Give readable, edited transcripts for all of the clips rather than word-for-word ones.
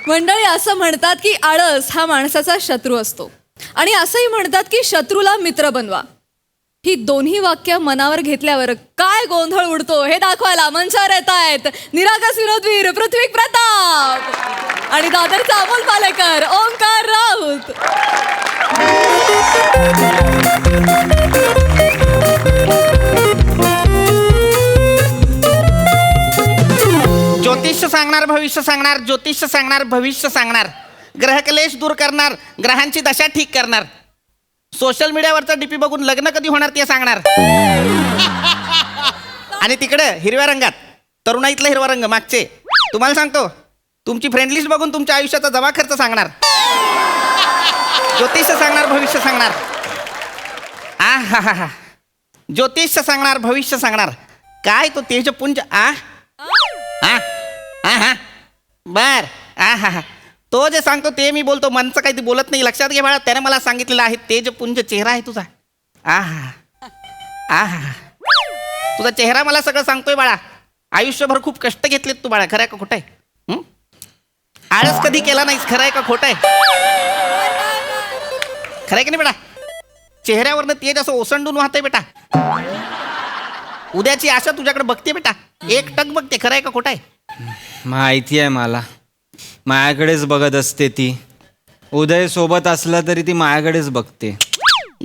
मंडळी, असं म्हणतात की आळस हा माणसाचा शत्रू असतो आणि असंही म्हणतात की शत्रूला मित्र बनवा. ही दोन्ही वाक्य मनावर घेतल्यावर काय गोंधळ उडतो हे दाखवायला मंचावर येत आहेत निरागस विनोदवीर पृथ्वी प्रताप आणि दादरचा अमोल पालेकर, ओंकार राऊत. ज्योतिष सांगणार, भविष्य सांगणार, ज्योतिष सांगणार, भविष्य सांगणार, ग्रहक्लेश दूर करणार, ग्रहांची दशा ठीक करणार, सोशल मीडियावरचा डीपी बघून लग्न कधी होणार ते सांगणार. आणि तिकडे हिरव्या रंगात तरुणाईतला हिरवा रंग मागचे तुम्हाला सांगतो तुमची फ्रेंड लिस्ट बघून तुमच्या आयुष्याचा जमा खर्च सांगणार. ज्योतिष सांगणार, भविष्य सांगणार. आ हा हा हा ज्योतिष सांगणार, भविष्य सांगणार. काय तो तेजपुंज आ हा हा हा बर आ हा हा तो जे सांगतो ते मी बोलतो, मनचं काही ते बोलत नाही. लक्षात घे बाळा, त्याने मला सांगितलेलं आहे तेजपुंज चेहरा आहे तुझा. आहा आहा तुझा चेहरा मला सगळं सांगतोय बाळा. आयुष्यभर खूप कष्ट घेतलेत तू बाळा. खरं आहे का खोटं आहे? आळस कधी केला नाहीस. खरं आहे का खोटं आहे? खरं आहे की नाही बेटा? चेहऱ्यावरनं तेज असं ओसंडून वाहतंय बेटा. उद्याची आशा तुझ्याकडे बघते बेटा, एक टक बघते. खरं आहे का खोटं आहे? माहिती आहे मला, माझ्याकडेच बघत असते ती. उदय सोबत असला तरी ती माझ्याकडेच बघते.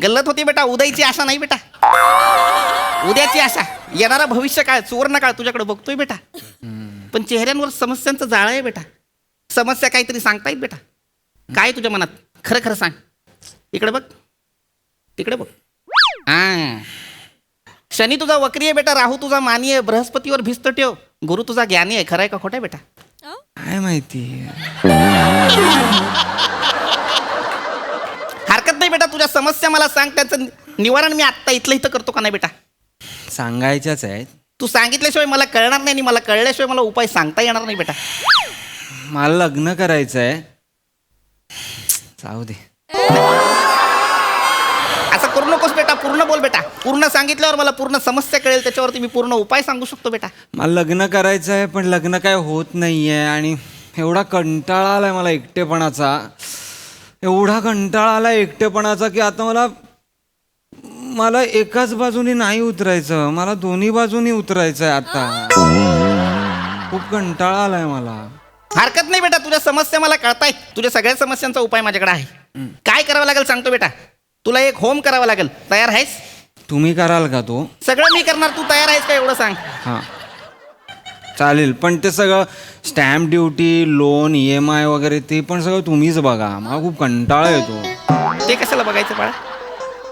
गल्लत होती बेटा. उद्याची आशा नाही बेटा, उद्याची आशा. येणारा भविष्य काळ, सुवर्ण काळ तुझ्याकडे बघतोय बेटा. पण चेहऱ्यांवर समस्यांचं जाळ आहे बेटा. समस्या काहीतरी सांगतायत बेटा. काय तुझ्या मनात? खरं खरं सांग. इकडे बघ, तिकडे बघ. शनी तुझा वक्री आहे बेटा, राहू तुझा मानी आहे, बृहस्पतीवर भिस्त ठेव, गुरु तुझा ज्ञानी आहे. खरं आहे का खोटं आहे बेटा? काय माहिती. हरकत नाही बेटा, तुझ्या समस्या मला सांग, त्याचं निवारण मी आत्ता इथलं इथं करतो का नाही बेटा? सांगायच्याच आहेत. तू सांगितल्याशिवाय मला कळणार नाही आणि मला कळल्याशिवाय मला उपाय सांगता येणार नाही बेटा. मला लग्न करायचं आहे. जाऊ दे. असं करू नकोस बेटा. पूर्ण बोल बेटा. पूर्ण सांगितल्यावर मला पूर्ण समस्या कळेल, त्याच्यावरती मी पूर्ण उपाय सांगू शकतो बेटा. मला लग्न करायचं आहे पण लग्न काय होत नाही आहे आणि एवढा कंटाळा आलाय मला एकटेपणाचा. एवढा कंटाळा आला एकटेपणाचा की आता मला एकाच बाजूनी नाही उतरायचं, मला दोन्ही बाजूनी उतरायचं आहे आता. खूप कंटाळा आलाय मला. हरकत नाही बेटा, तुझ्या समस्या मला कळतायत. तुझ्या सगळ्या समस्यांचा उपाय माझ्याकडे आहे. काय करावं लागेल सांगतो बेटा. तुला एक होम करावा लागेल. तयार आहेस? तुम्ही कराल का तो? सगळं मी करणार. तू तयार आहेस का एवढं सांग. हां चालेल, पण ते सगळं स्टॅम्प ड्युटी, लोन, EMI वगैरे ते पण सगळं तुम्हीच बघा. मला खूप कंटाळा येतो. ते कशाला बघायचं बाळा?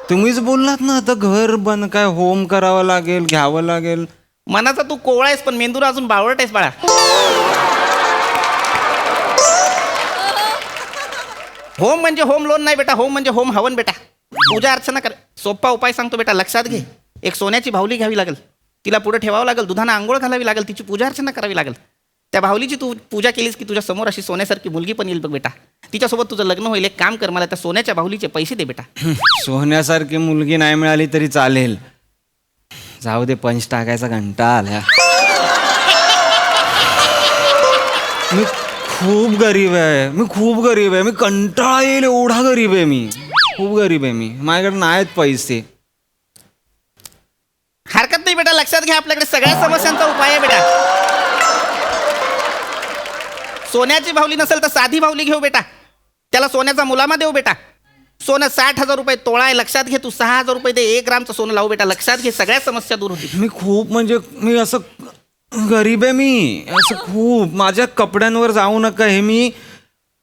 तुम्हीच बोललात ना आता घर बंद, काय होम करावं लागेल, घ्यावं लागेल. मनाचा तू कोवळा आहेस पण मेंदूला अजून बावळट आहेस बाळा. होम म्हणजे होम लोन नाही बेटा. होम म्हणजे होम हवन बेटा. पूजा अर्चना कर. सोपा उपाय सांगतो बेटा, लक्षात घे. एक सोन्याची बाहुली घ्यावी लागेल, तिला पुढे ठेवावं लागेल, दुधानं आंघोळ घालावी लागेल, तिची पूजा अर्चना करावी लागेल. त्या बाहुलीची तू पूजा केलीस की तुझ्या समोर अशी सोन्यासारखी मुलगी पण येईल बघ बेटा. तिच्यासोबत तुझं लग्न होईल. एक काम कर, मला त्या सोन्याच्या बाहुलीचे पैसे दे बेटा. सोन्यासारखी मुलगी नाही मिळाली तरी चालेल. जाऊ दे, पंच टाकायचा कंटाळा आला. मी खूप गरीब आहे, मी कंटाळा येईल एवढा गरीब आहे मी. खूप गरीब आहे मी. माझ्याकडे नाहीत पैसे. हरकत नाही बेटा, लक्षात घ्या. आपल्याकडे सगळ्या समस्यांचा उपाय आहे बेटा. सोन्याची बाहुली नसेल तर साधी बाहुली घेऊ बेटा. त्याला सोन्याचा मुलामा देऊ बेटा. सोनं 60,000 रुपये तोळा आहे. लक्षात घे. तू 6,000 रुपये दे. 1 ग्रामचं सोनं लावू बेटा. लक्षात घे, सगळ्या समस्या दूर होतील. मी खूप म्हणजे मी असं गरीब आहे मी. असं खूप. माझ्या कपड्यांवर जाऊ नका. हे मी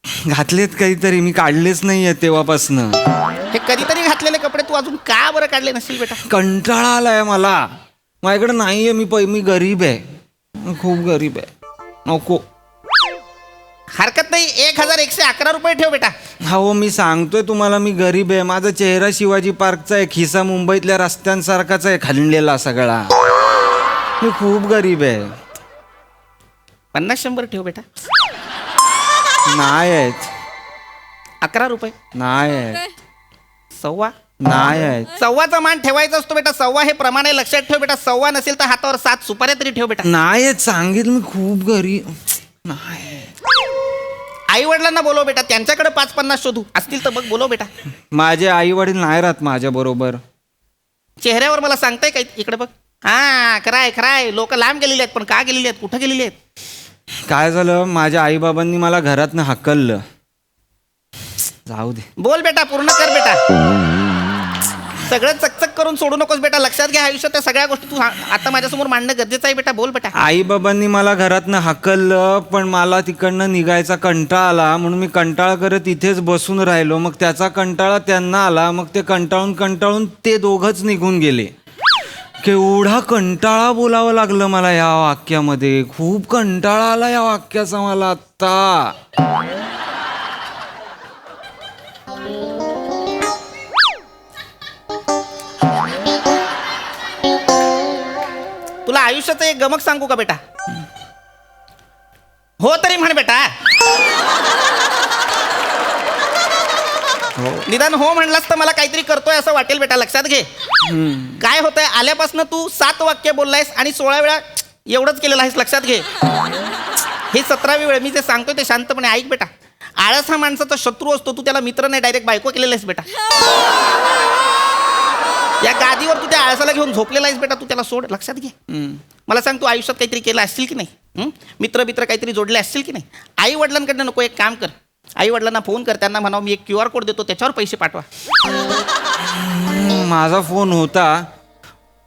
घातलेत काहीतरी, मी काढलेच नाही आहे तेव्हापासनं. हे कधीतरी घातलेले कपडे तू अजून का बरं काढले नसेल बेटा? कंटाळा आलाय मला. माझ्याकडे नाही आहे. मी गरीब आहे. मी खूप गरीब आहे. नको. हरकत नाही. 1,111 रुपये ठेव बेटा. हो, मी सांगतोय तुम्हाला, मी गरीब आहे. माझा चेहरा शिवाजी पार्कचा आहे, खिसा मुंबईतल्या रस्त्यांसारखाच आहे, खणलेला सगळा. मी खूप गरीब आहे. 50-100 ठेव बेटा. नाही आहेत. 11 रुपये. नाही आहेत. 1.25. नाही आहेत. 1.25चा मान ठेवायचा असतो बेटा. 1.25 हे प्रमाण आहे, लक्षात ठेव बेटा. 1.25 नसेल तर हातावर 7 सुपाऱ्या तरी ठेव बेटा. नाही आहेत सांगितलं. मी खूप गरीब नाही. आई वडिलांना बोलव बेटा, त्यांच्याकडे 5-50 शोधू असतील तर बघ, बोलव बेटा. माझे आई वडील नाही राहत माझ्या बरोबर. चेहऱ्यावर मला सांगताय काय, इकडे बघ. हा खराय खराय, लोक लांब गेलेले आहेत, पण का गेलेले आहेत, कुठं गेलेले आहेत? काय झालं, माझ्या आईबाबांनी मला घरातनं हाकललं. जाऊ दे. बोल बेटा, पूर्ण कर बेटा. सगळं चकचक करून सोडू नकोस बेटा. लक्षात घ्या, आयुष्यात त्या सगळ्या गोष्टी तू आता माझ्यासमोर मांडणं गरजेचं आहे बेटा. बोल बेटा. आईबाबांनी मला घरातनं हाकललं, पण मला तिकडनं निघायचा कंटाळा आला, म्हणून मी कंटाळा करत इथेच बसून राहिलो. मग त्याचा कंटाळा त्यांना आला, मग ते कंटाळून कंटाळून ते दोघंच निघून गेले. केवढा कंटाळा बोलावं लागलं मला या वाक्यामध्ये. खूप कंटाळा आला या वाक्याचा मला आत्ता. तुला आयुष्याचं एक गमक सांगू का बेटा? हो तरी म्हण बेटा. निदान हो म्हणलास तर मला काहीतरी करतोय असं वाटेल बेटा. लक्षात घे. काय होतंय, आल्यापासून तू 7 वाक्य बोललायस आणि 16 वेळा एवढंच केलेलं आहेस. लक्षात घे. हे 17वी वेळ मी जे सांगतोय ते शांतपणे ऐक बेटा. आळस हा माणसाचा शत्रू असतो. तू त्याला मित्र नाही, डायरेक्ट बायको केलेला आहेस बेटा. या गादीवर तू त्या आळसाला घेऊन झोपलेला आहेस बेटा. तू त्याला सोड. लक्षात घे. मला सांग, तू आयुष्यात काहीतरी केलं असतील की नाही? मित्र काहीतरी जोडले असतील की नाही? आई वडिलांकडनं नको, एक काम कर, आई वडिलांना फोन कर, त्यांना म्हणावं मी एक QR कोड देतो, त्याच्यावर पैसे पाठवा. माझा फोन होता,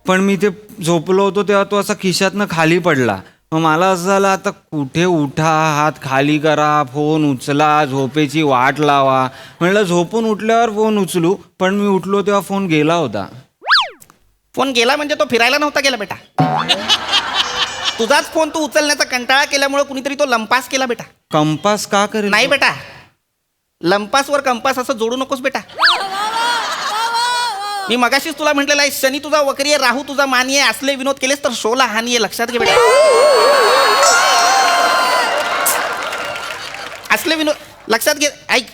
पण मी ते झोपलो होतो तेव्हा तो असा खिशातनं खाली पडला. मग मला असं झालं, आता कुठे उठा, हात खाली करा, फोन उचला, झोपेची वाट लावा. म्हणलं झोपून उठल्यावर फोन उचलू, पण मी उठलो तेव्हा फोन गेला होता. फोन गेला म्हणजे तो फिरायला नव्हता गेला बेटा. तुझाच फोन तू उचलण्याचा कंटाळा केल्यामुळे कुणीतरी तो लंपास केला बेटा. कंपास का करेल? नाही बेटा, लंपासवर कंपास असं जोडू नकोस बेटा. मी मगाशीच तुला म्हटलेलं आहे, शनी तुझा वक्री आहे, राहू तुझा मानी आहे. असले विनोद केलेस तर शोला हानी आहे. लक्षात घे बेटा. असले विनोद लक्षात घे. ऐक,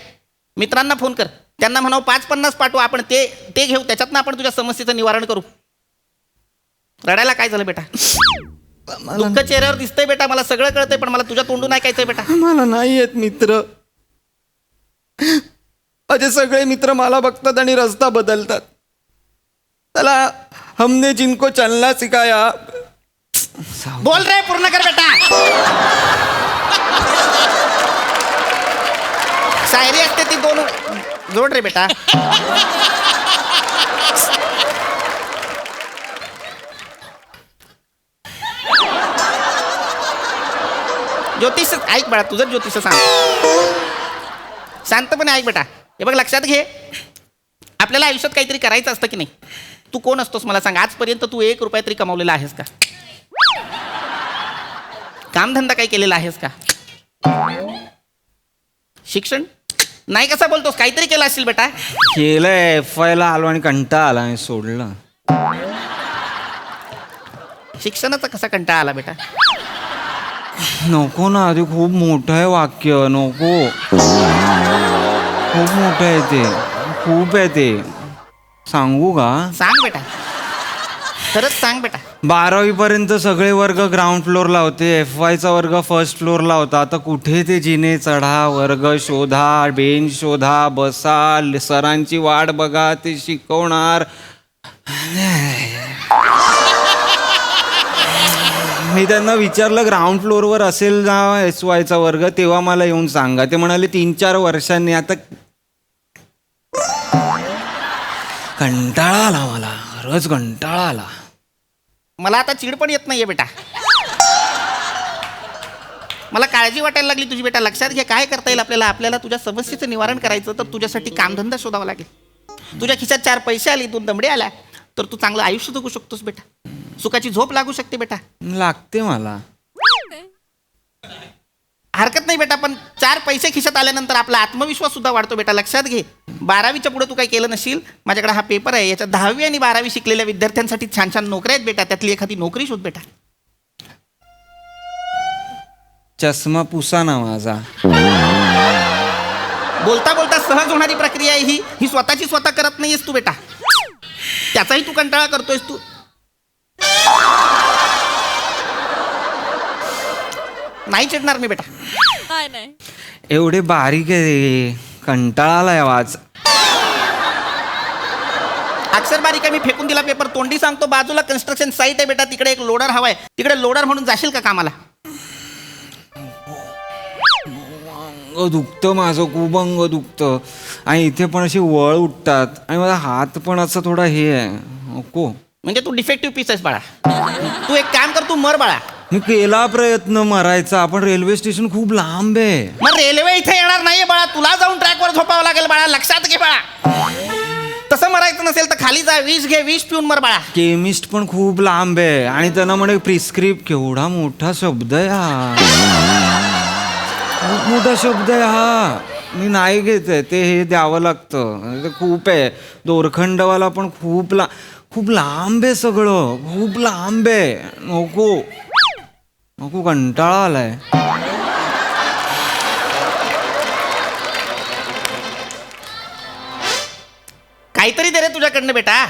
मित्रांना फोन कर, त्यांना म्हणावं 5-50 पाठवू, आपण ते घेऊ, त्याच्यातनं आपण तुझ्या समस्येचं निवारण करू. रडायला काय झालं बेटा? दुःख चेहऱ्यावर दिसतंय बेटा, मला सगळं कळतंय, पण मला तुझ्या तोंडून ऐकायचंय बेटा. मला नाही येत मित्र. माझे सगळे मित्र मला बघतात आणि रस्ता बदलतात. त्याला हमने जिनको चलना सिखाया. बोल रे, पूर्ण कर बेटा. शायरी असते ती 2 जोड रे बेटा. ज्योतिष ऐक बाळा, तुझं ज्योतिष सांग. शांतपणे ऐक बेटा. हे बघ, लक्षात घे, आपल्याला आयुष्यात काहीतरी करायचं असतं की नाही? तू कोण असतोस मला सांग. आजपर्यंत तू 1 रुपया तरी कमावलेला आहेस का? कामधंदा काही केलेला आहेस का? शिक्षण नाही? कसा बोलतोस? काहीतरी केलं असेल बेटा. केलंय, FI ला आलो आणि कंटाळा आला आणि सोडलं. शिक्षणाचा कसा कंटाळा आला बेटा? नको ना, ते खूप मोठं आहे वाक्य. नको, खूप मोठं आहे ते, खूप आहे ते. सांगू का? सांग बेटा, खरंच सांग बेटा. 12वी पर्यंत सगळे वर्ग ग्राउंड फ्लोअरला होते. FY चा वर्ग फर्स्ट फ्लोअरला होता. आता कुठे ते जिने चढा, वर्ग शोधा, बेंच शोधा, बसा, सरांची वाट बघा, ते शिकवणार. मी त्यांना विचारलं ग्राउंड फ्लोअरवर असेल ना SY चा वर्ग, तेव्हा मला येऊन सांगा. ते म्हणाले 3-4 वर्षांनी. आता कंटाळा आला मला, खरंच कंटाळा आला. मला आता चिड पण येत नाहीये बेटा. मला काळजी वाटायला लागली तुझी बेटा. लक्षात घे, काय करता येईल आपल्याला? आपल्याला तुझ्या समस्येचं निवारण करायचं तर तुझ्यासाठी कामधंदा शोधावा लागेल. तुझ्या खिशात 4 पैसे आले, 2 दमडे आल्या, तर तू चांगलं आयुष्य जगू शकतोस बेटा. सुखाची झोप लागू शकते बेटा. लागते मला. हरकत नाही बेटा, पण 4 पैसे खिशात आल्यानंतर आपला आत्मविश्वास सुद्धा वाढतो बेटा. लक्षात घे, 12वीच्या पुढे तू काही केलं नशील, माझ्याकडे हा पेपर आहे, याच्यात 10वी आणि 12वी शिकलेल्या विद्यार्थ्यांसाठी छान छान नोकऱ्या आहेत बेटा. त्यातली एखादी नोकरी शोध बेटा. चष्मा पुसा ना माझा. बोलता बोलता सहज होणारी प्रक्रिया आहे ही स्वतःची स्वतः करत नाहीयेस तू बेटा. त्याचाही तू कंटाळा करतोयस तू. नाही चिडणार मी बेटा. नाही नाही. एवढे बारीक आहे, कंटाळा आलाय आवाज. अक्षर बारीक आहे, मी फेकून दिला पेपर. तोंडी सांगतो, बाजूला कन्स्ट्रक्शन साईट आहे बेटा, तिकडे एक लोडर हवाय, तिकडे लोडर म्हणून जाशील का कामाला? अंग दुखतं माझं, खूप अंग दुखतं. आणि इथे पण अशी वळ उठतात आणि माझा हात पण असा थोडा हे आहे. नको. म्हणजे तू डिफेक्टिव्ह पीस आहेस बाळा. तू एक काम कर, तू मर बाळा. मी केला प्रयत्न मरायचा, पण रेल्वे स्टेशन खूप लांब आहे. मग रेल्वे इथे येणार नाहीये बाळा, तुला जाऊन ट्रॅकवर झोपावं लागेल बाळा, लक्षात घे बाळा. तसं मरायचं नसेल तर खाली जा, विष घे, विष पिऊन मर बाळा. केमिस्ट पण खूप लांब आहे आणि त्यांना म्हणे प्रिस्क्रिप्ट. केवढा मोठा शब्द आहे हा, खूप मोठा शब्द आहे हा. मी नाही घेत आहे ते, हे द्यावं लागतं. ते खूप आहे. दोरखंडवाला पण खूप लांब आहे सगळं, खूप लांब आहे. नको नको, कंटाळा आलाय. काहीतरी दे रे तुझ्याकडनं बेटा,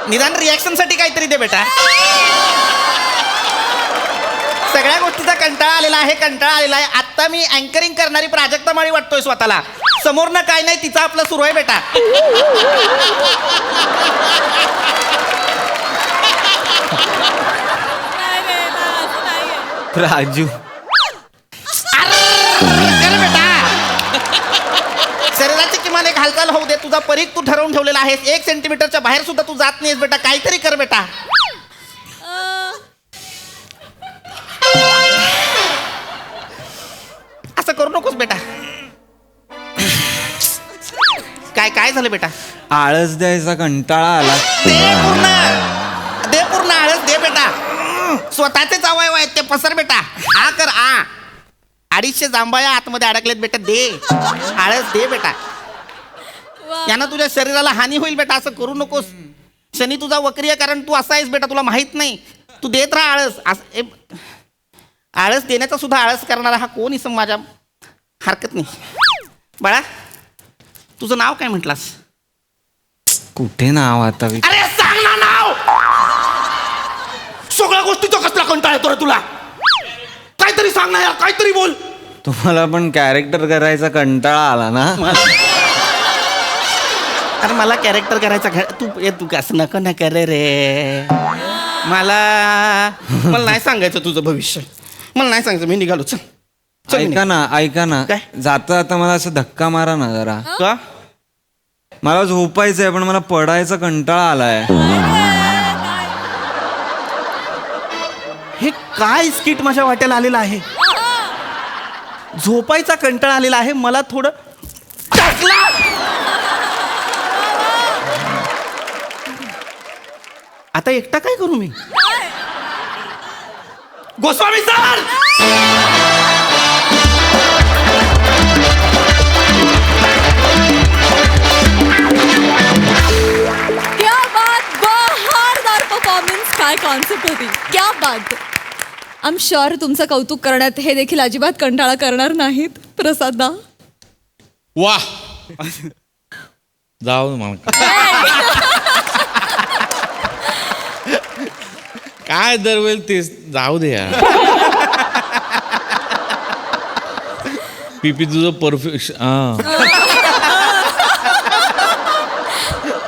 निदान रिॲक्शन साठी काहीतरी दे बेटा. सगळ्या गोष्टीचा कंटाळा आलेला आहे. आता मी अँकरिंग करणारी प्राजक्ता माळी वाटतोय स्वतःला. समोरनं काय नाही, तिचं आपलं सुरू आहे बेटा. राजू, कर बेटा. शरीराची किमान एक हालचाल होऊ दे. तुझा परीघ तू ठरवून ठेवलेला आहेस, 1 सेंटीमीटरच्या बाहेर सुद्धा तू जात नाहीस बेटा. काहीतरी कर बेटा. असं करू नकोस बेटा. काय झालं बेटा? आळस द्यायचा कंटाळा आला. दे पूर्ण आळस दे बेटा. स्वतःचेच अवयव आहेत ते पसर बेटा. आ कर आ. 250 जांभळ्या आतमध्ये अडकलेत बेटा, दे आळस दे बेटा. यानं तुझ्या शरीराला हानी होईल बेटा, असं करू नकोस. शनी तुझा वक्री आहे, कारण तू असा आहेस बेटा, तुला माहित नाही. तू देत राहा आळस. आळस देण्याचा सुद्धा आळस करणारा हा कोण इसम माझ्या हरकत नाही. बाळा, तुझं नाव काय म्हटलास? कुठे नाव आता? अरे सांग ना नाव. सगळ्या गोष्टीचा कसला कंटाळा येतो रे तुला? काहीतरी सांग ना यार, काहीतरी बोल. तुम्हाला पण कॅरेक्टर करायचा कंटाळा आला ना? अरे मला कॅरेक्टर करायचा तू कसं नको ना करे रे. मला नाही सांगायचं तुझं भविष्य, मला नाही सांगायचं. मी निघालो. चल ऐका ना, काय? जाता आता मला असं धक्का मारा ना जरा. का? मला झोपायचंय पण मला पडायचा कंटाळा आलाय. हे काय स्किट माझ्या वाट्याला आलेलं आहे? झोपायचा कंटाळा आलेला आहे, मला थोडं टाकला. आता एकटा काय करू मी? गोस्वामी सर, क्या बात, बहारदार परफॉर्मन्स. काय कॉन्सेप्ट होती, क्या बात. आय एम शुअर तुमचं कौतुक करण्यात हे देखील अजिबात कंटाळा करणार नाहीत. प्रसादा, वा जाऊ मला काय दरवेळी तेच, जाऊ दे यार. पीपी तुझं परफेक्शन.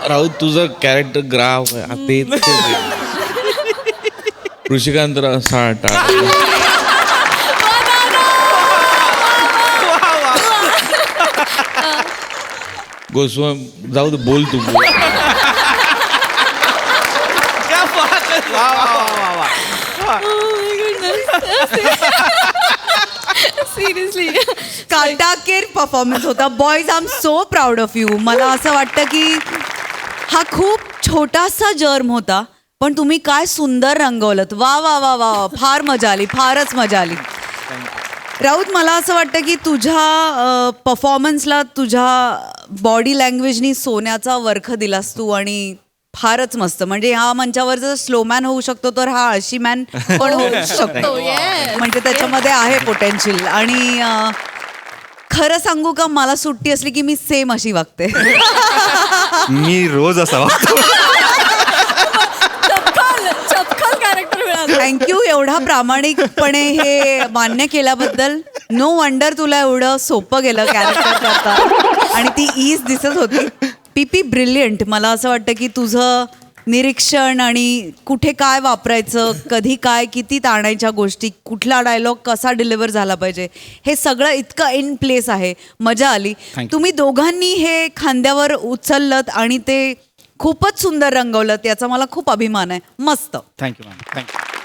राहू तुझं कॅरेक्टर ग्राफ तेच ऋषिकांत साठा. गोस्वामी जाऊ दे, बोल तू. सिरियसली काटाकेर परफॉर्मन्स होता. Boys, I am so proud of you. मला असं वाटतं की हा खूप छोटासा जर्म होता, पण तुम्ही काय सुंदर रंगवलत. वा वा वा वा, फार मजा आली, फारच मजा आली. राऊत, मला असं वाटतं की तुझ्या परफॉर्मन्सला तुझ्या बॉडी लँग्वेजनी सोन्याचा वरख दिलास तू, आणि फारच मस्त. म्हणजे ह्या मंचावर जर स्लो मॅन होऊ शकतो तर हा अशी मॅन पण होऊ शकतो. म्हणजे त्याच्यामध्ये आहे पोटेन्शियल. आणि खरं सांगू का, मला सुट्टी असली की मी सेम अशी वागते. मी रोज असा वागतो. चपखल कॅरेक्टर मिळालं. थँक्यू एवढा प्रामाणिकपणे हे मान्य केल्याबद्दल. नो वंडर तुला एवढं सोपं गेलं कॅरेक्टर करता आणि ती ईज दिसत होती. पीपी ब्रिलियंट. मला असं वाटतं की तुझं निरीक्षण आणि कुठे काय वापरायचं, कधी काय, किती ताणायच्या गोष्टी, कुठला डायलॉग कसा डिलिव्हर झाला पाहिजे, हे सगळं इतकं इन प्लेस आहे. मजा आली. तुम्ही दोघांनी हे खांद्यावर उचललत आणि ते खूपच सुंदर रंगवलं, याचा मला खूप अभिमान आहे. मस्त. Thank you ma'am, thank you.